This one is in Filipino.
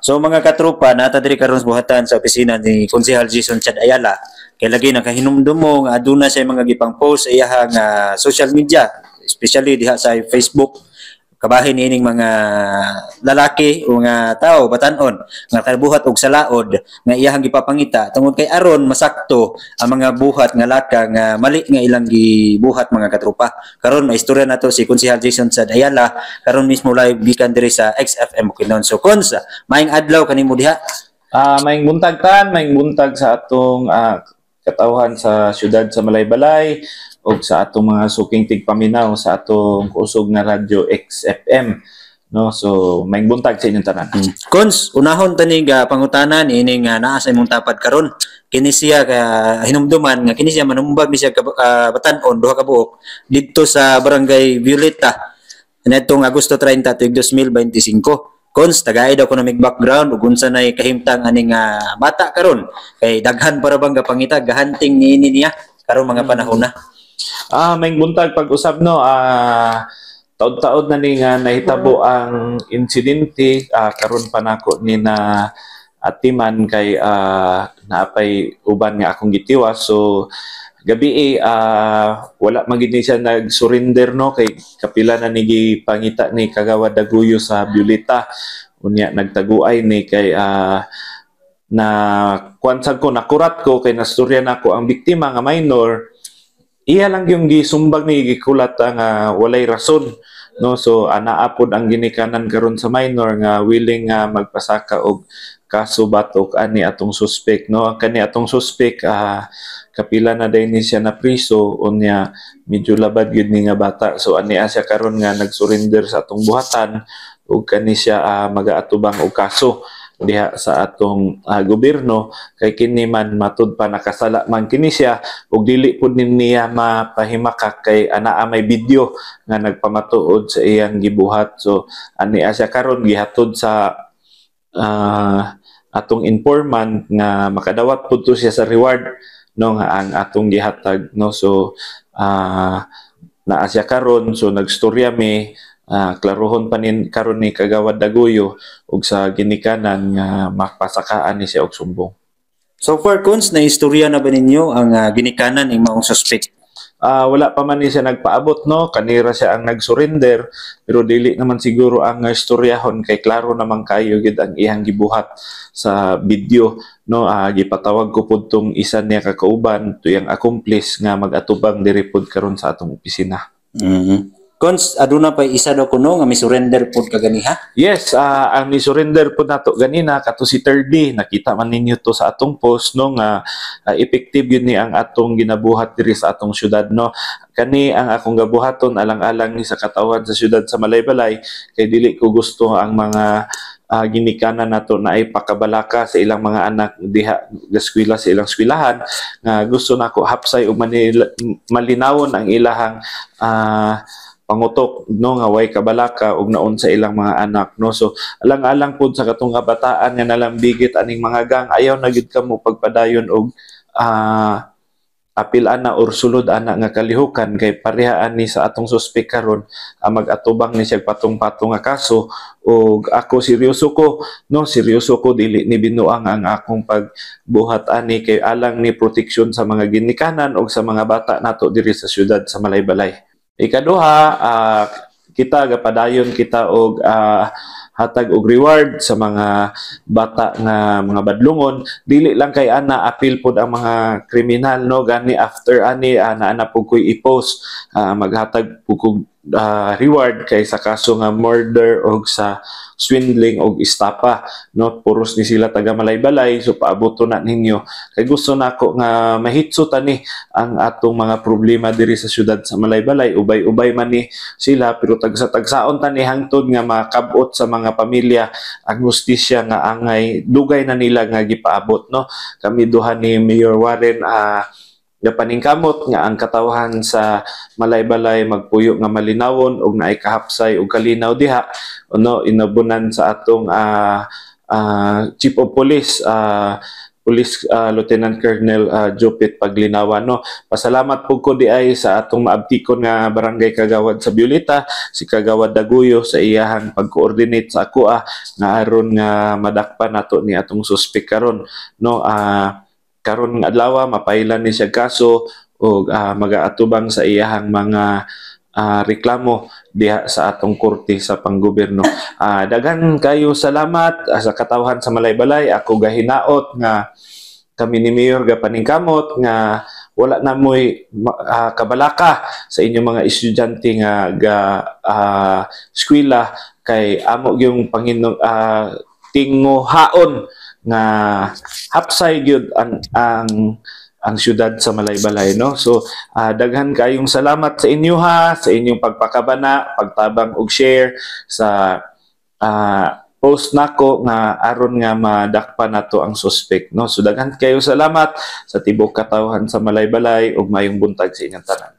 So mga katropa, nata diri karon sa buhatan sa opisina ni Konsehal Jason Chad Ayala. Kay lagi nakahinumdum mo nga aduna sa mga gipang post sa iyang social media, especially diha sa Facebook. Kabahin ining mga lalaki o nga tao batan-on nga kabuhat og salaod nga iyahang gipapangita tungod kay aron masakto ang mga buhat nga laka nga mali nga ilang gibuhat mga katropa. Karon maistorya nato si Konsehal Jason Chad Ayala karon mismo live gikan diri sa XFM Bukidnon. So Kons, maayong adlaw kanimo diha. Maayong buntag maayong buntag sa atong katawhan sa syudad sa Malaybalay o sa atong mga suking tigpaminaw sa atong kusog na radyo XFM, no? So maayong buntag sa inyong tanan. Kons, unahon tani ga pangutanan ining naa sa imong tapad karon. Kini siya ka hinumduman nga kini siya manumbag ni siya batan-on duha ka buok didto sa Barangay Violeta nitong Agosto 30 tuig 2025. Kons, tagay daw economic background ug unsa nay kahimtang aning bata karon kay daghan para bang gapangita gahanting niini niya karon mga panahon na. Maayong buntag pag-usab, no. Taod-taod na ni nga nahitabo ang insidente karon pa nako ni na atiman kay naapay uban nga akong gitiwas. So gabi wala magid ni siya nag-surrender, no, kay kapila na ni gipangita ni Kagawad Daguyo sa Violeta unya nagtaguay ni kay na kuansag ko nakurat ko kay nastorya nako ang biktima nga minor. Iya lang yung gisumbag ni gikulat nga walay rason, no. So anaa pod ang ginikanan karon sa minor nga willing nga magpasaka og kaso batok ani atong suspect, no. Kani atong suspect kapila na day ni siya na priso unya medyo labad gyud ni nga bata. So ani siya karon nga nag-surrender sa atong buhatan ug kani siya magaatubang og kaso diha sa atong gobyerno kay kini man matud pa nakasala man kini siya ug dili pud niya mapahimakak kay anaa may video nga nagpamatuod sa iyang gibuhat. So ani siya karon gihatod sa atong informant nga makadawat pud to siya sa reward, no, nga ang atong gihatag, no. So naa siya karon, so nagstorya mi klarohon pa nin karon ni Kagawad Daguyo ug sa ginikanan nga mapasakaan ni siya og sumbong. So far Kons, na istorya na ba ninyo ang ginikanan ng maong suspect? Wala pa man ni siya nagpaabot, no. Kanira siya ang nag-surrender pero dili naman siguro ang istoryahon kay klaro naman kayo gid ang iyang gibuhat sa video, no. Gipatawag ko pud tong isa niya kakauban tuyang accomplice nga mag-atubang diri pud karon sa atong opisina. Kons, aduna pa isa daw kuno nga mi-surrender pod kaganiha? Yes, ang mi-surrender pod nato ganina kato si 3D. Nakita man ninyo to sa atong post, no, nga effective yun ni ang atong ginabuhat diri sa atong syudad, no. Kani ang akong gabuhaton alang-alang ni sa katawan sa syudad sa Malaybalay kay dili ko gusto ang mga ginikanan nato na ay pakabalaka sa ilang mga anak diha gaskwela sa ilang eskwelahan nga gusto nako hapsay ug malinawon ang ilahang pangutok, no, nga way kabalaka og naon sa ilang mga anak, no. So alang-alang pud sa katong kabataan nga nalambigit aning mga gang ayaw na gid kamo pagpadayon og apil ana or sulod ana nga kalihukan kay parehaan ni sa atong suspect karon mag-atubang ni siya patong-patong nga kaso ug ako seryoso ko, no, seryoso ko dili ni binuang ang akong pagbuhat ani kay alang ni proteksyon sa mga ginikanan ug sa mga bata nato diri sa syudad sa Malaybalay. Ikaduha, kita gapadayon kita og hatag og reward sa mga bata nga mga badlungon. Dili lang kay ana apil pod ang mga kriminal, no, gani after ani ana pud koy i-post maghatag pud reward kay sa kaso nga murder og sa swindling og istapa, no. Puros ni sila taga Malaybalay, so paaboto na ninyo kay gusto nako nga mahitso tani ang atong mga problema diri sa syudad sa Malaybalay. Ubay-ubay man ni sila pero tagsa-tagsaon tani hangtod nga makabot sa mga pamilya ang hustisya nga angay dugay na nila nga gipaabot, no. Kami duha ni Mayor Warren paningkamot nga ang katawhan sa Malaybalay magpuyo nga malinawon ug naay kahapsay ug kalinaw diha, no. Inabunan sa atong Chief of Police Police Lieutenant Colonel Jupit Paglinawan, no. Pasalamat po ko di ay sa atong maabtikon nga barangay Kagawad sa Biolita, si Kagawad Daguyo sa iyahang pag-coordinate sa ako nga aron nga madakpan nato ni atong suspek karon, no. Karon nga adlaw mapailan ni siya kaso o magaatubang sa iyahang mga reklamo diha sa atong korte sa panggobyerno. Daghan kayo salamat sa katawhan sa Malaybalay. Ako gahinaot nga kami ni Mayor gapaningkamot nga wala na mo'y kabalaka sa inyong mga estudyante nga eskwela kay amo yung tinguhaon nga hapsay gyud ang syudad sa Malaybalay, no. So daghan kayong salamat sa inyo sa inyong pagpakabana, pagtabang og share sa post nako nga aron nga madakpan nato ang suspect, no. So daghan kayo salamat sa tibok katawhan sa Malaybalay ug mayong buntag sa inyong tanan.